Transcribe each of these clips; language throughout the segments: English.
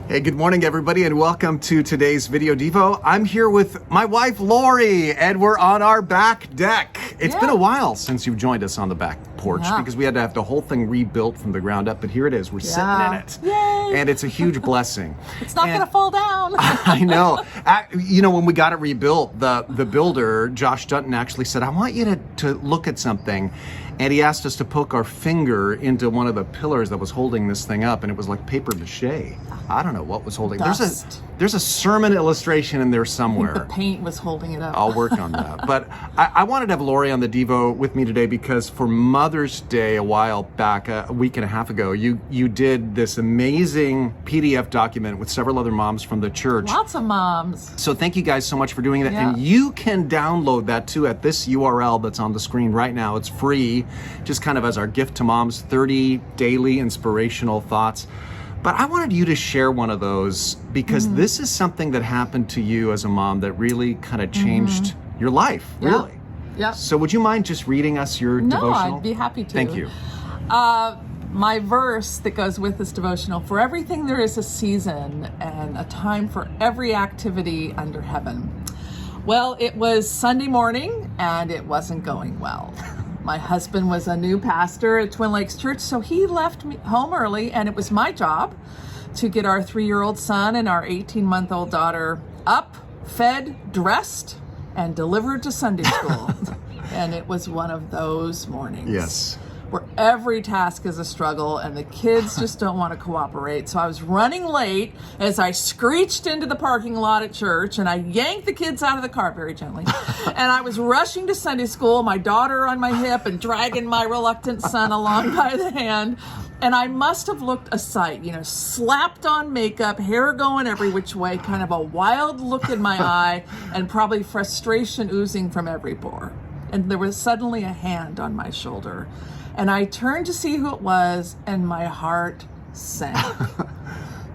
Hey, good morning, everybody, and welcome to today's Videodevo. I'm here with my wife, Laurie, and we're on our back deck. It's been a while since you've joined us on the back porch because we had to have the whole thing rebuilt from the ground up, but here it is. We're sitting in it. Yay. And it's a huge blessing. It's not going to fall down. I know. You know, when we got it rebuilt, the builder, Josh Dutton, actually said, I want you to look at something. And he asked us to poke our finger into one of the pillars that was holding this thing up, and it was like paper mache. I don't know what was holding. Dust. There's a sermon illustration in there somewhere. The paint was holding it up. I'll work on that. But I wanted to have Laurie on the Devo with me today because for Mother's Day a while back, a week and a half ago, you did this amazing PDF document with several other moms from the church. Lots of moms. So thank you guys so much for doing that. Yeah. And you can download that too at this URL that's on the screen right now. It's free, just kind of as our gift to moms, 30 daily inspirational thoughts. But I wanted you to share one of those because this is something that happened to you as a mom that really kind of changed your life, really. Yeah. So would you mind just reading us your devotional? No, I'd be happy to. Thank you. My verse that goes with this devotional, for everything there is a season and a time for every activity under heaven. Well, it was Sunday morning and it wasn't going well. My husband was a new pastor at Twin Lakes Church, so he left me home early, and it was my job to get our 3-year-old son and our 18-month-old daughter up, fed, dressed, and delivered to Sunday school. And it was one of those mornings. Yes. Where every task is a struggle and the kids just don't want to cooperate. So I was running late as I screeched into the parking lot at church and I yanked the kids out of the car very gently. And I was rushing to Sunday school, my daughter on my hip and dragging my reluctant son along by the hand. And I must have looked a sight, slapped on makeup, hair going every which way, kind of a wild look in my eye, and probably frustration oozing from every pore. And there was suddenly a hand on my shoulder. And I turned to see who it was, and my heart sank.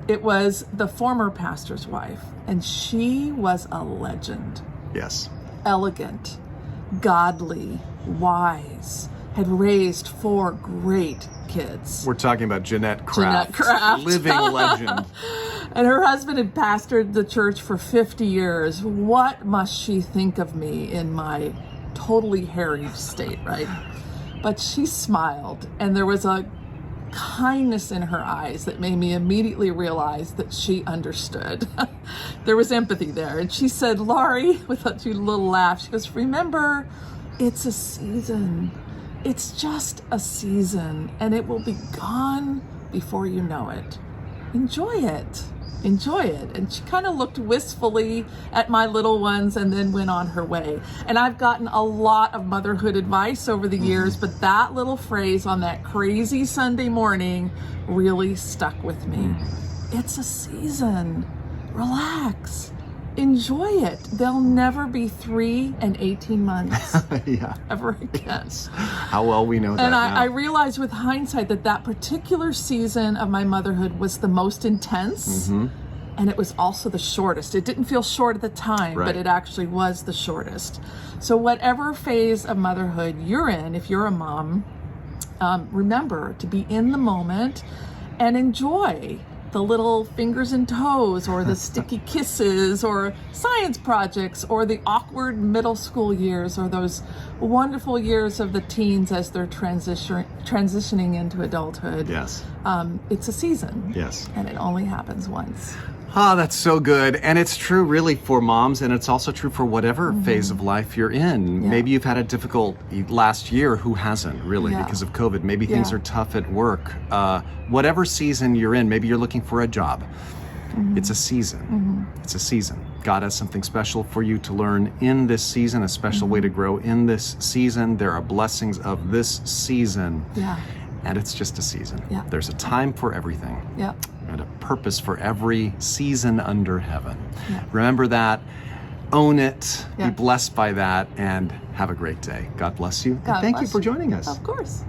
It was the former pastor's wife, and she was a legend. Yes. Elegant, godly, wise, had raised 4 great kids. We're talking about Jeanette Kraft. Jeanette Kraft. Living legend. And her husband had pastored the church for 50 years. What must she think of me in my totally harried state, right? But she smiled, and there was a kindness in her eyes that made me immediately realize that she understood. There was empathy there. And she said, Laurie, with a little laugh, she goes, remember, it's a season. It's just a season, and it will be gone before you know it. Enjoy it. Enjoy it. And she kind of looked wistfully at my little ones and then went on her way. And I've gotten a lot of motherhood advice over the years, but that little phrase on that crazy Sunday morning really stuck with me. It's a season. Relax. Enjoy it. There'll never be 3 and 18 months ever again. How well we know that and now. I realized with hindsight that particular season of my motherhood was the most intense, and it was also the shortest. It didn't feel short at the time, but it actually was the shortest. So whatever phase of motherhood you're in, if you're a mom, remember to be in the moment and enjoy the little fingers and toes, or the sticky kisses, or science projects, or the awkward middle school years, or those wonderful years of the teens as they're transitioning into adulthood. Yes. It's a season. Yes. And it only happens once. Oh, that's so good. And it's true really for moms, and it's also true for whatever phase of life you're in. Yeah. Maybe you've had a difficult last year. Who hasn't really because of COVID? Maybe things are tough at work. Whatever season you're in, maybe you're looking for a job. It's a season. It's a season. God has something special for you to learn in this season, a special way to grow in this season. There are blessings of this season. Yeah. And it's just a season. Yeah. There's a time for everything. Yeah. And a purpose for every season under heaven. Yeah. Remember that, own it, Yeah. be blessed by that, and have a great day. God bless you. God and thank you bless for you. joining us. Of course.